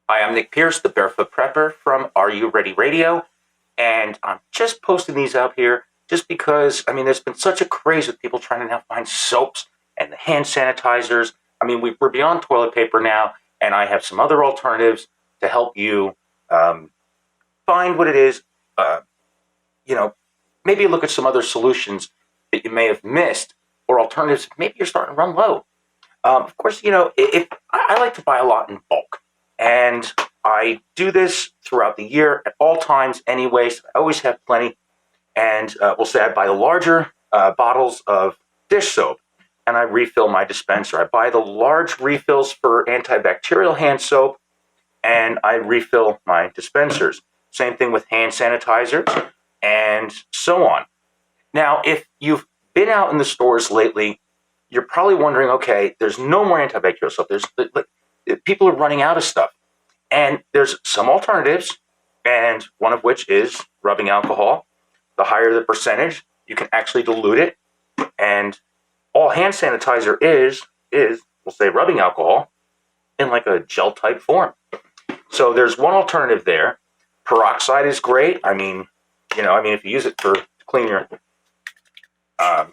Hi, I'm Nick Pierce, the Barefoot Prepper from Are You Ready Radio, and I'm just posting these out here just because, there's been such a craze with people trying to now find soaps and the hand sanitizers. We're beyond toilet paper now, and I have some other alternatives to help you um, find what it is. Uh, you know, Maybe look at some other solutions that you may have missed, or alternatives. Maybe you're starting to run low. Of course, if I like to buy a lot in bulk, and I do this throughout the year at all times anyway, so I always have plenty. And we'll say I buy the larger bottles of dish soap, and I refill my dispenser. I buy the large refills for antibacterial hand soap, and I refill my dispensers. Same thing with hand sanitizers, and so on. Now, if you've been out in the stores lately, you're probably wondering, okay, there's no more antibacterial soap. People are running out of stuff, and there's some alternatives, and one of which is rubbing alcohol. The higher the percentage, you can actually dilute it, and all hand sanitizer is we'll say rubbing alcohol in like a gel type form. So there's one alternative there. Peroxide is great. If you use it to clean your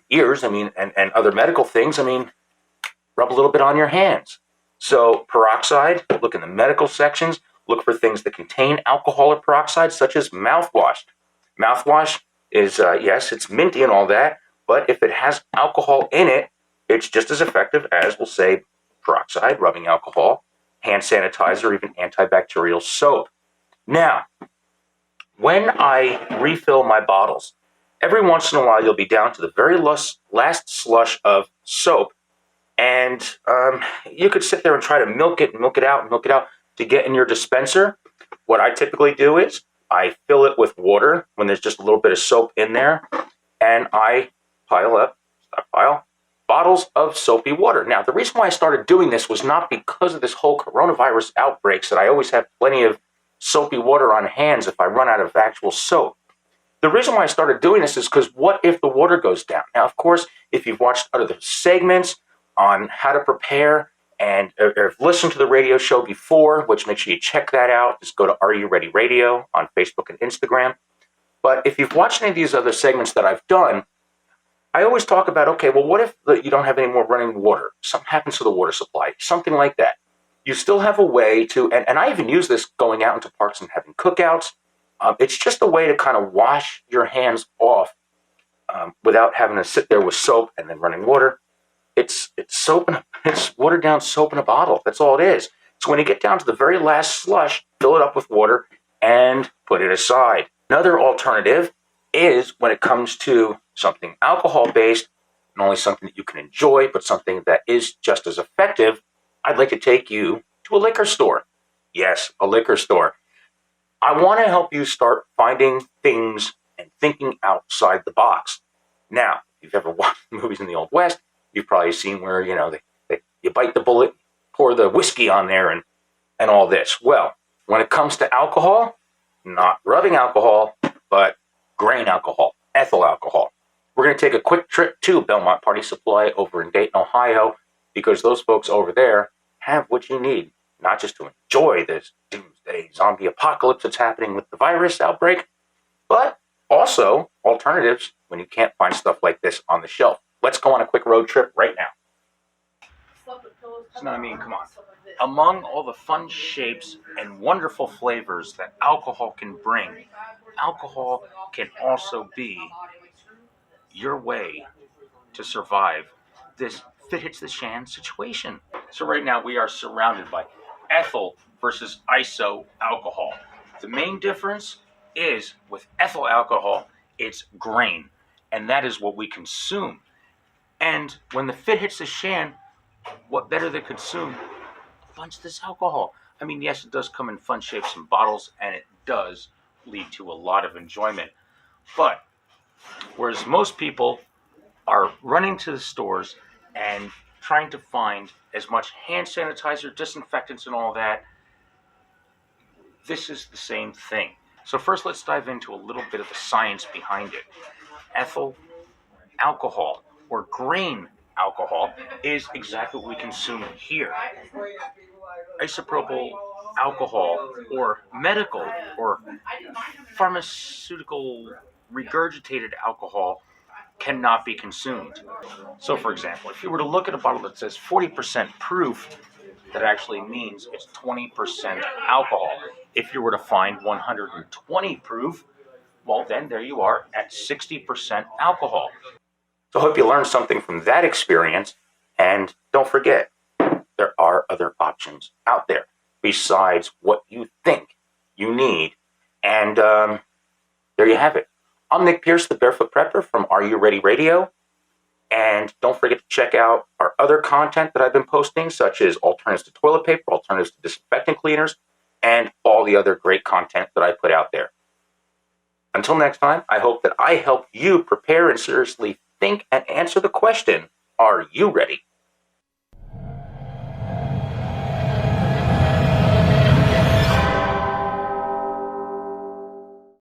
ears, and other medical things, rub a little bit on your hands. So peroxide, look in the medical sections, look for things that contain alcohol or peroxide, such as mouthwash. Mouthwash is, yes, it's minty and all that, but if it has alcohol in it, it's just as effective as, we'll say, peroxide, rubbing alcohol, hand sanitizer, even antibacterial soap. Now, when I refill my bottles, every once in a while you'll be down to the very last slush of soap, and you could sit there and try to milk it out to get in your dispenser. What I typically do is I fill it with water when there's just a little bit of soap in there, and I stockpile bottles of soapy water. Now, the reason why I started doing this was not because of this whole coronavirus outbreaks that I always have plenty of soapy water on hands if I run out of actual soap. The reason why I started doing this is because what if the water goes down? Now, of course, if you've watched other segments on how to prepare or have listened to the radio show before, which make sure you check that out, just go to Are You Ready Radio on Facebook and Instagram. But if you've watched any of these other segments that I've done, I always talk about, okay, well, what if you don't have any more running water? Something happens to the water supply, something like that. You still have a way to, and I even use this going out into parks and having cookouts. It's just a way to kind of wash your hands off without having to sit there with soap and then running water. It's watered down soap in a bottle. That's all it is. So when you get down to the very last slush, fill it up with water and put it aside. Another alternative is when it comes to something alcohol-based, not only something that you can enjoy, but something that is just as effective. I'd like to take you to a liquor store. Yes, a liquor store. I want to help you start finding things and thinking outside the box. Now, if you've ever watched movies in the Old West, you've probably seen where, you bite the bullet, pour the whiskey on there and all this. Well, when it comes to alcohol, not rubbing alcohol, but grain alcohol, ethyl alcohol. We're going to take a quick trip to Belmont Party Supply over in Dayton, Ohio, because those folks over there have what you need, not just to enjoy this doomsday zombie apocalypse that's happening with the virus outbreak, but also alternatives when you can't find stuff like this on the shelf. Let's go on a quick road trip right now. Come on. Among all the fun shapes and wonderful flavors that alcohol can bring, alcohol can also be your way to survive this fit hits the shan situation. So right now we are surrounded by ethyl versus iso alcohol. The main difference is with ethyl alcohol, it's grain, and that is what we consume. And when the fit hits the shan, what better to consume? A bunch of this alcohol. Yes, it does come in fun shapes and bottles, and it does lead to a lot of enjoyment. But whereas most people are running to the stores and trying to find as much hand sanitizer, disinfectants, and all that, this is the same thing. So first, let's dive into a little bit of the science behind it. Ethyl alcohol, or grain alcohol, is exactly what we consume here. Isopropyl alcohol or medical or pharmaceutical regurgitated alcohol cannot be consumed. So, for example, if you were to look at a bottle that says 40% proof, that actually means it's 20% alcohol. If you were to find 120 proof, well, then there you are at 60% alcohol. So I hope you learned something from that experience. And don't forget, there are other options out there besides what you think you need. And there you have it. I'm Nick Pierce, the Barefoot Prepper from Are You Ready Radio. And don't forget to check out our other content that I've been posting, such as alternatives to toilet paper, alternatives to disinfectant cleaners, and all the other great content that I put out there. Until next time, I hope that I help you prepare and seriously think and answer the question, are you ready?